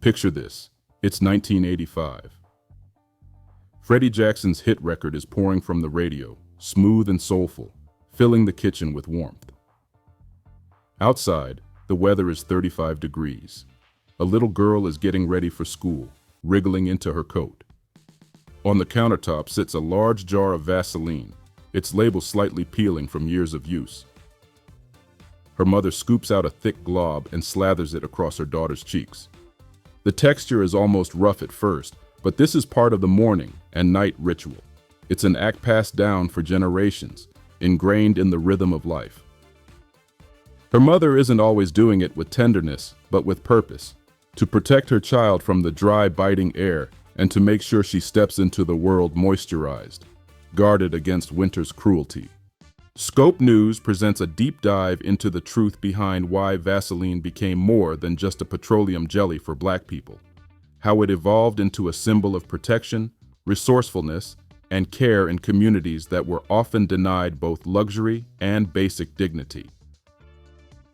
Picture this. It's 1985. Freddie Jackson's hit record is pouring from the radio, smooth and soulful, filling the kitchen with warmth. Outside, the weather is 35 degrees. A little girl is getting ready for school, wriggling into her coat. On the countertop sits a large jar of Vaseline, its label slightly peeling from years of use. Her mother scoops out a thick glob and slathers it across her daughter's cheeks. The texture is almost rough at first, but this is part of the morning and night ritual. It's an act passed down for generations, ingrained in the rhythm of life. Her mother isn't always doing it with tenderness, but with purpose, to protect her child from the dry, biting air and to make sure she steps into the world moisturized, guarded against winter's cruelty. Scope News presents a deep dive into the truth behind why Vaseline became more than just a petroleum jelly for Black people, how it evolved into a symbol of protection, resourcefulness, and care in communities that were often denied both luxury and basic dignity.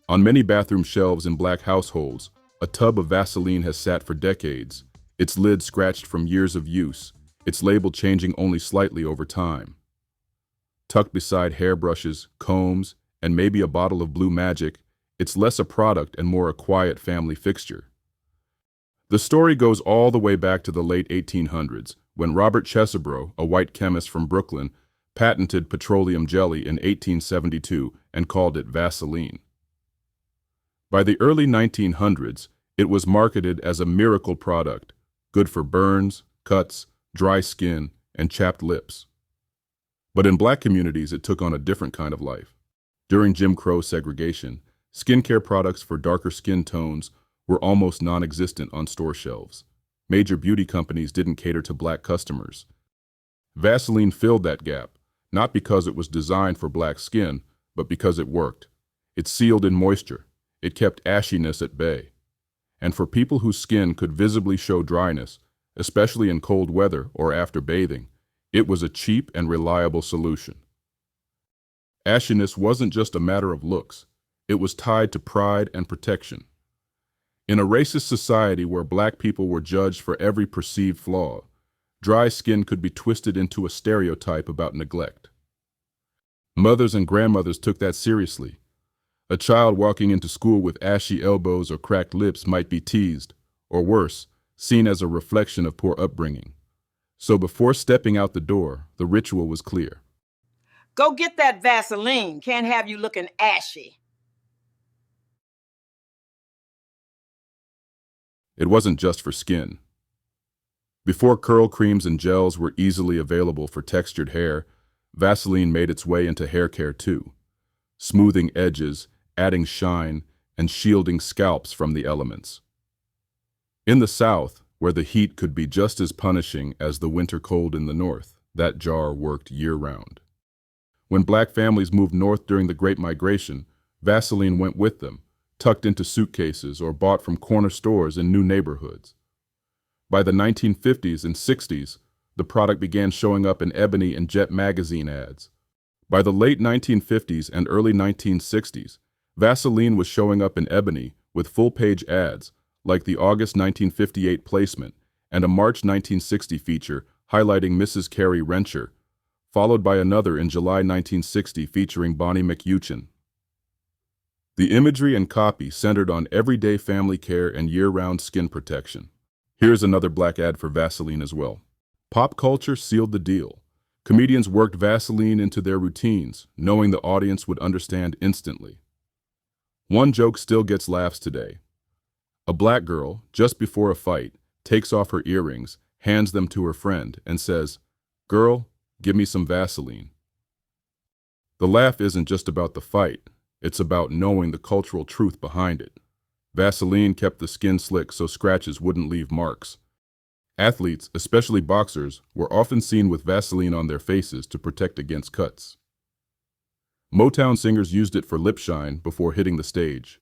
On many bathroom shelves in Black households, a tub of Vaseline has sat for decades, its lid scratched from years of use, its label changing only slightly over time. Tucked beside hairbrushes, combs, and maybe a bottle of Blue Magic, it's less a product and more a quiet family fixture. The story goes all the way back to the late 1800s, when Robert Chesebro, a white chemist from Brooklyn, patented petroleum jelly in 1872 and called it Vaseline. By the early 1900s, it was marketed as a miracle product, good for burns, cuts, dry skin, and chapped lips. But in Black communities, it took on a different kind of life. During Jim Crow segregation, skincare products for darker skin tones were almost non-existent on store shelves. Major beauty companies didn't cater to Black customers. Vaseline filled that gap, not because it was designed for Black skin, but because it worked. It sealed in moisture. It kept ashiness at bay. And for people whose skin could visibly show dryness, especially in cold weather or after bathing, it was a cheap and reliable solution. Ashiness wasn't just a matter of looks. It was tied to pride and protection. In a racist society where Black people were judged for every perceived flaw, dry skin could be twisted into a stereotype about neglect. Mothers and grandmothers took that seriously. A child walking into school with ashy elbows or cracked lips might be teased, or worse, seen as a reflection of poor upbringing. So before stepping out the door, the ritual was clear. Go get that Vaseline. Can't have you looking ashy. It wasn't just for skin. Before curl creams and gels were easily available for textured hair, Vaseline made its way into hair care too, smoothing edges, adding shine, and shielding scalps from the elements. In the South, where the heat could be just as punishing as the winter cold in the North, that jar worked year-round. When Black families moved north during the Great Migration, Vaseline went with them, tucked into suitcases or bought from corner stores in new neighborhoods. By the 1950s and 60s, the product began showing up in Ebony and Jet magazine ads. By the late 1950s and early 1960s, Vaseline was showing up in Ebony with full-page ads, like the August 1958 placement and a March 1960 feature highlighting Mrs. Carrie Rencher, followed by another in July 1960 featuring Bonnie McEuchin. The imagery and copy centered on everyday family care and year-round skin protection. Here's another Black ad for Vaseline as well. Pop culture sealed the deal. Comedians worked Vaseline into their routines, knowing the audience would understand instantly. One joke still gets laughs today. A Black girl, just before a fight, takes off her earrings, hands them to her friend, and says, "Girl, give me some Vaseline." The laugh isn't just about the fight. It's about knowing the cultural truth behind it. Vaseline kept the skin slick so scratches wouldn't leave marks. Athletes, especially boxers, were often seen with Vaseline on their faces to protect against cuts. Motown singers used it for lip shine before hitting the stage.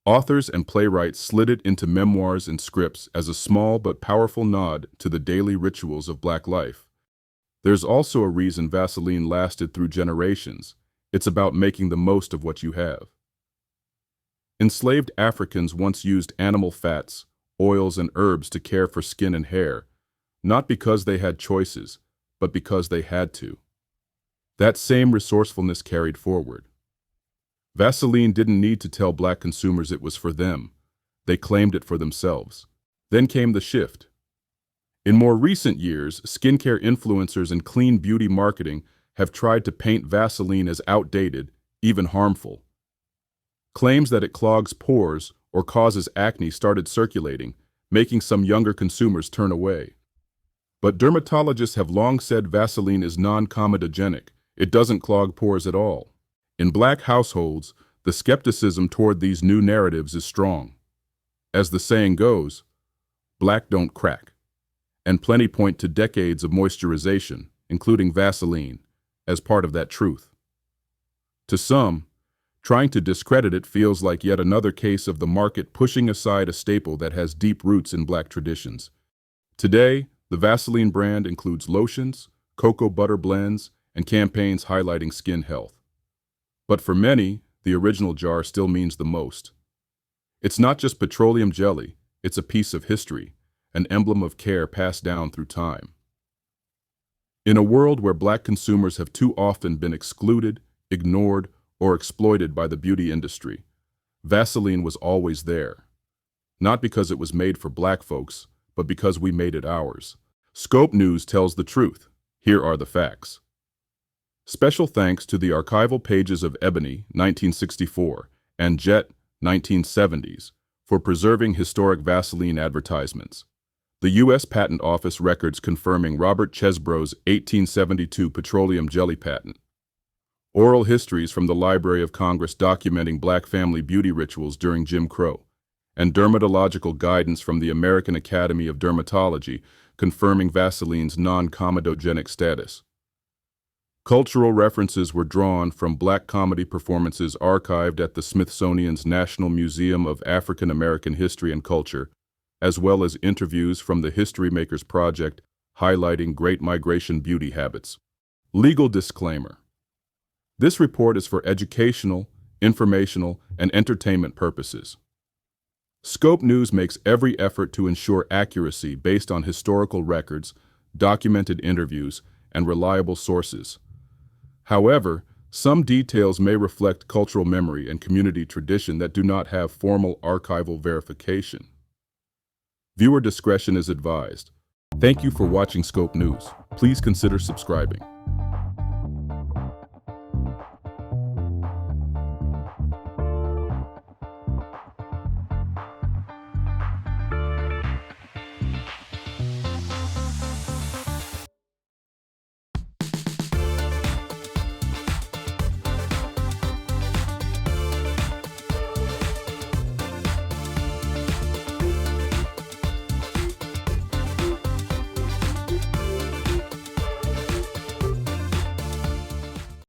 Authors and playwrights slid it into memoirs and scripts as a small but powerful nod to the daily rituals of Black life. There's also a reason Vaseline lasted through generations. It's about making the most of what you have. Enslaved Africans once used animal fats, oils, and herbs to care for skin and hair, not because they had choices, but because they had to. That same resourcefulness carried forward. Vaseline didn't need to tell black consumers it was for them. They claimed it for themselves. Then came the shift. In more recent years, skincare influencers and clean beauty marketing have tried to paint Vaseline as outdated, even harmful. Claims that it clogs pores or causes acne started circulating, making some younger consumers turn away. But dermatologists have long said Vaseline is non-comedogenic. It doesn't clog pores at all. In black households, the skepticism toward these new narratives is strong. As the saying goes, black don't crack. And plenty point to decades of moisturization, including Vaseline, as part of that truth. To some, trying to discredit it feels like yet another case of the market pushing aside a staple that has deep roots in black traditions. Today, the Vaseline brand includes lotions, cocoa butter blends, and campaigns highlighting skin health. But for many, the original jar still means the most. It's not just petroleum jelly, it's a piece of history, an emblem of care passed down through time. In a world where black consumers have too often been excluded, ignored, or exploited by the beauty industry, Vaseline was always there. Not because it was made for black folks, but because we made it ours. Scope News tells the truth. Here are the facts. Special thanks to the archival pages of Ebony, 1964, and Jet, 1970s, for preserving historic Vaseline advertisements. The U.S. Patent Office records confirming Robert Chesbro's 1872 petroleum jelly patent. Oral histories from the Library of Congress documenting black family beauty rituals during Jim Crow, and dermatological guidance from the American Academy of Dermatology confirming Vaseline's non-comedogenic status. Cultural references were drawn from black comedy performances archived at the Smithsonian's National Museum of African American History and Culture, as well as interviews from the History Makers Project highlighting Great Migration beauty habits. Legal disclaimer. This report is for educational, informational, and entertainment purposes. Scope News makes every effort to ensure accuracy based on historical records, documented interviews, and reliable sources. However, some details may reflect cultural memory and community tradition that do not have formal archival verification. Viewer discretion is advised. Thank you for watching Scope News. Please consider subscribing.